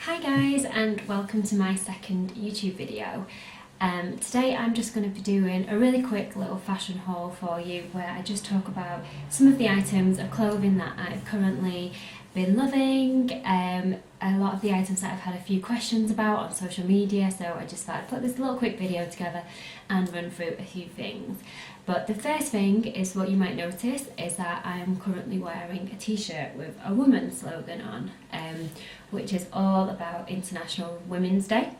Hi guys, and welcome to my second YouTube video. Today I'm just going to be doing a really quick little fashion haul for you where I just talk about some of the items of clothing that I've currently been loving, a lot of the items that I've had a few questions about on social media, so I just thought I'd put this little quick video together and run through a few things. But the first thing is what you might notice is that I am currently wearing a t-shirt with a woman slogan on, which is all about International Women's Day.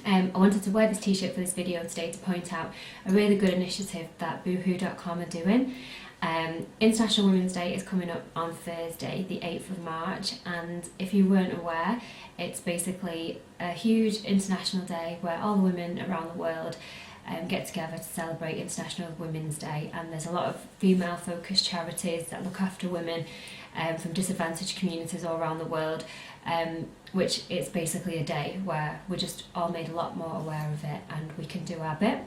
I wanted to wear this t-shirt for this video today to point out a really good initiative that Boohoo.com are doing. International Women's Day is coming up on Thursday, the 8th of March, and if you weren't aware, it's basically a huge international day where all the women around the world get together to celebrate International Women's Day, and there's a lot of female focused charities that look after women from disadvantaged communities all around the world, which is basically a day where we're just all made a lot more aware of it and we can do our bit.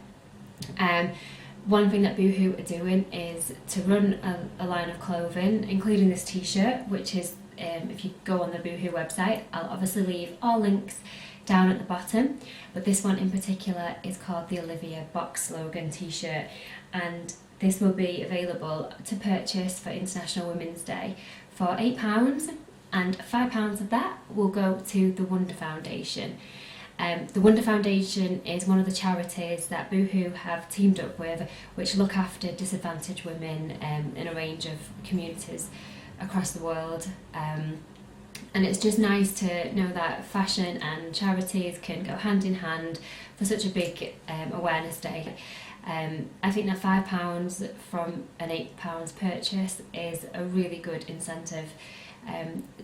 One thing that Boohoo are doing is to run a line of clothing, including this t-shirt, which is, if you go on the Boohoo website, I'll obviously leave all links down at the bottom, but this one in particular is called the Olivia Box Slogan t-shirt, and this will be available to purchase for International Women's Day for £8, and £5 of that will go to the Wonder Foundation. The Wonder Foundation is one of the charities that Boohoo have teamed up with, which look after disadvantaged women in a range of communities across the world. And it's just nice to know that fashion and charities can go hand in hand for such a big awareness day. I think that £5 from an £8 purchase is a really good incentive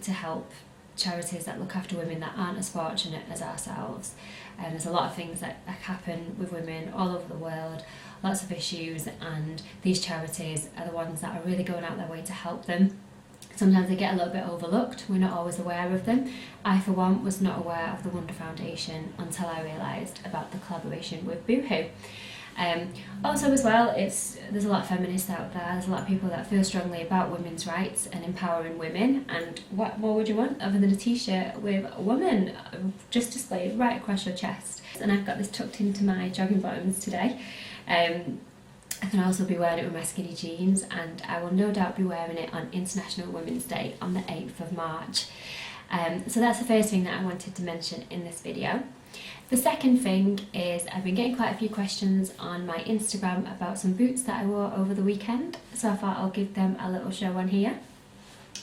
to help charities that look after women that aren't as fortunate as ourselves. There's a lot of things that happen with women all over the world, lots of issues, and these charities are the ones that are really going out their way to help them. Sometimes they get a little bit overlooked, we're not always aware of them. I, for one, was not aware of the Wonder Foundation until I realised about the collaboration with Boohoo. Also as well, there's a lot of feminists out there, there's a lot of people that feel strongly about women's rights and empowering women, and what more would you want other than a t-shirt with a woman just displayed right across your chest. And I've got this tucked into my jogging bottoms today. I can also be wearing it with my skinny jeans, and I will no doubt be wearing it on International Women's Day on the 8th of March. So that's the first thing that I wanted to mention in this video. The second thing is I've been getting quite a few questions on my Instagram about some boots that I wore over the weekend, so I thought I'll give them a little show on here.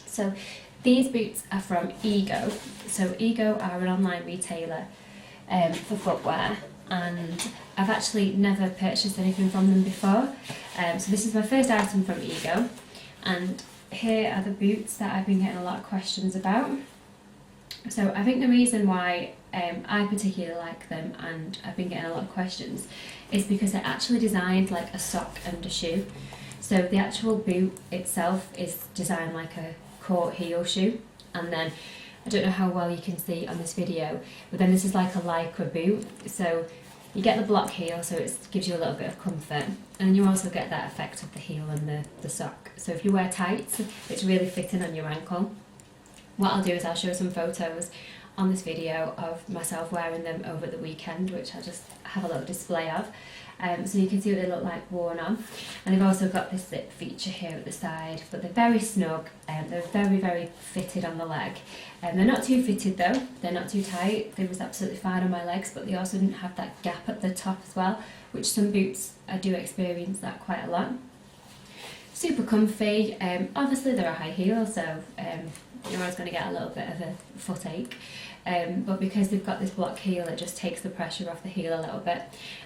So these boots are from Ego. So Ego are an online retailer for footwear, and I've actually never purchased anything from them before. So this is my first item from Ego, and here are the boots that I've been getting a lot of questions about. So I think the reason why I particularly like them, and I've been getting a lot of questions, is because they're actually designed like a sock and a shoe. So the actual boot itself is designed like a court heel shoe, and then I don't know how well you can see on this video, but then this is like a lycra boot. So you get the block heel, so it gives you a little bit of comfort, and then you also get that effect of the heel and the sock. So if you wear tights, it's really fitting on your ankle. What I'll do is I'll show some photos on this video of myself wearing them over the weekend, which I'll just have a little display of, so you can see what they look like worn on. And they've also got this zip feature here at the side, but they're very snug, and they're very, very fitted on the leg. They're not too fitted though, they're not too tight, they was absolutely fine on my legs, but they also didn't have that gap at the top as well, which some boots I do experience that quite a lot. Super comfy. Obviously they're a high heel, so you're always going to get a little bit of a foot ache, but because they've got this block heel, it just takes the pressure off the heel a little bit.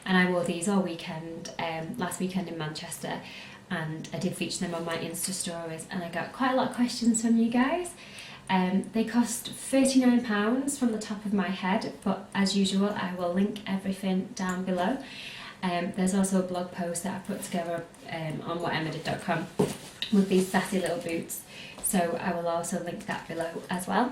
And I wore these all weekend, last weekend in Manchester, and I did feature them on my Insta stories, and I got quite a lot of questions from you guys. They cost £39 from the top of my head, but as usual I will link everything down below. There's also a blog post that I put together on whatemmadid.com with these sassy little boots, so I will also link that below as well.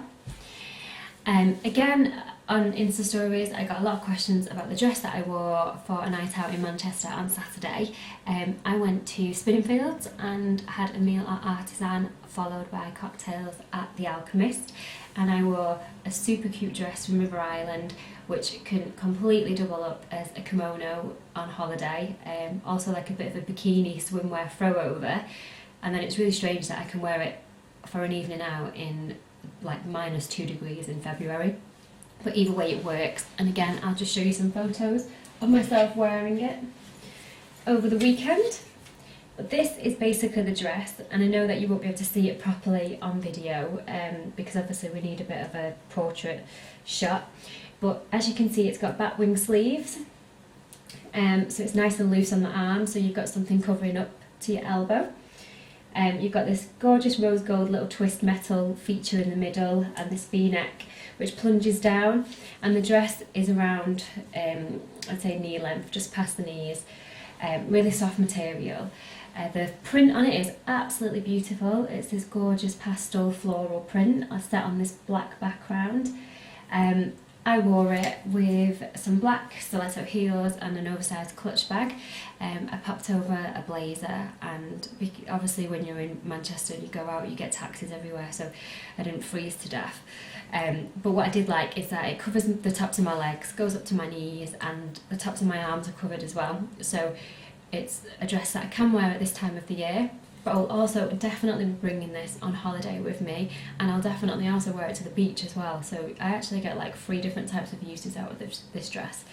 Again, on Insta stories I got a lot of questions about the dress that I wore for a night out in Manchester on Saturday. I went to Spinningfields and had a meal at Artisan, followed by cocktails at The Alchemist. and I wore a super cute dress from River Island, which can completely double up as a kimono on holiday, also like a bit of a bikini swimwear throw over, and then it's really strange that I can wear it for an evening out in like -2 degrees in February, but either way it works. And again, I'll just show you some photos of myself wearing it over the weekend. But this is basically the dress, and I know that you won't be able to see it properly on video because obviously we need a bit of a portrait shot, but as you can see it's got bat wing sleeves, so it's nice and loose on the arm, so you've got something covering up to your elbow. You've got this gorgeous rose gold little twist metal feature in the middle and this V-neck which plunges down, and the dress is around I'd say knee length, just past the knees. Really soft material. The print on it is absolutely beautiful. It's this gorgeous pastel floral print set on this black background. I wore it with some black stiletto heels and an oversized clutch bag. I popped over a blazer, and obviously when you're in Manchester and you go out you get taxis everywhere, so I didn't freeze to death. But what I did like is that it covers the tops of my legs, goes up to my knees, and the tops of my arms are covered as well. So it's a dress that I can wear at this time of the year, but I'll also definitely be bringing this on holiday with me, and I'll definitely also wear it to the beach as well. So I actually get like 3 different types of uses out of this dress,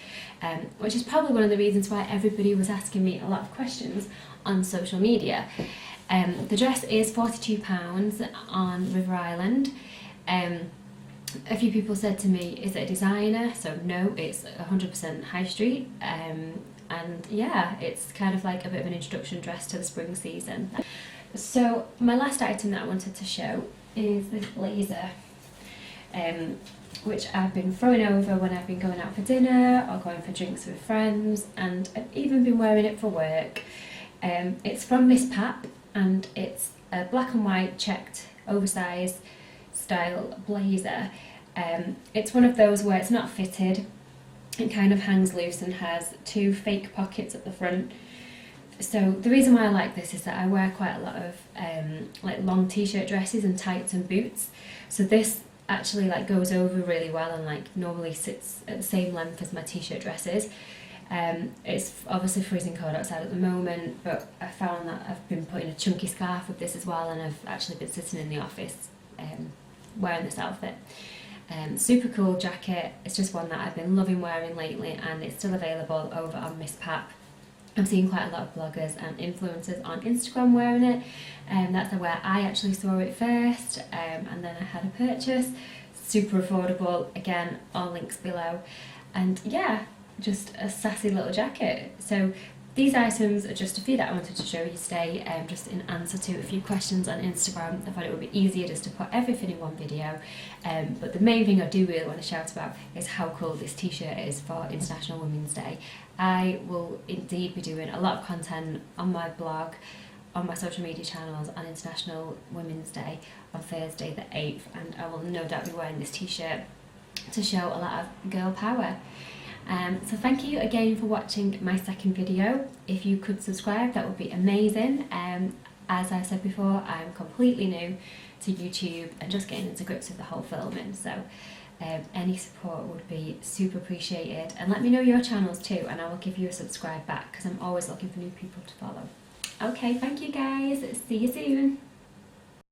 which is probably one of the reasons why everybody was asking me a lot of questions on social media. The dress is £42 on River Island. A few people said to me, is it a designer? So no, it's 100% high street, and yeah, it's kind of like a bit of an introduction dress to the spring season. So my last item that I wanted to show is this blazer, which I've been throwing over when I've been going out for dinner or going for drinks with friends, and I've even been wearing it for work. It's from Miss Pap, and it's a black and white checked oversized style blazer. It's one of those where it's not fitted, it kind of hangs loose and has 2 fake pockets at the front. So the reason why I like this is that I wear quite a lot of like long t-shirt dresses and tights and boots, so this actually like goes over really well and like normally sits at the same length as my t-shirt dresses. It's obviously freezing cold outside at the moment, but I found that I've been putting a chunky scarf with this as well, and I've actually been sitting in the office wearing this outfit. Super cool jacket. It's just one that I've been loving wearing lately, and it's still available over on Miss Pap. I'm seeing quite a lot of bloggers and influencers on Instagram wearing it, and that's where I actually saw it first, and then I had a purchase. Super affordable, again, all links below, and yeah, just a sassy little jacket. So these items are just a few that I wanted to show you today, just in answer to a few questions on Instagram. I thought it would be easier just to put everything in one video, but the main thing I do really want to shout about is how cool this t-shirt is for International Women's Day. I will indeed be doing a lot of content on my blog, on my social media channels on International Women's Day on Thursday the 8th, and I will no doubt be wearing this t-shirt to show a lot of girl power. So thank you again for watching my second video. If you could subscribe, that would be amazing. As I said before, I'm completely new to YouTube and just getting into grips with the whole filming, so any support would be super appreciated, and let me know your channels too, and I will give you a subscribe back because I'm always looking for new people to follow. Okay, thank you guys, see you soon.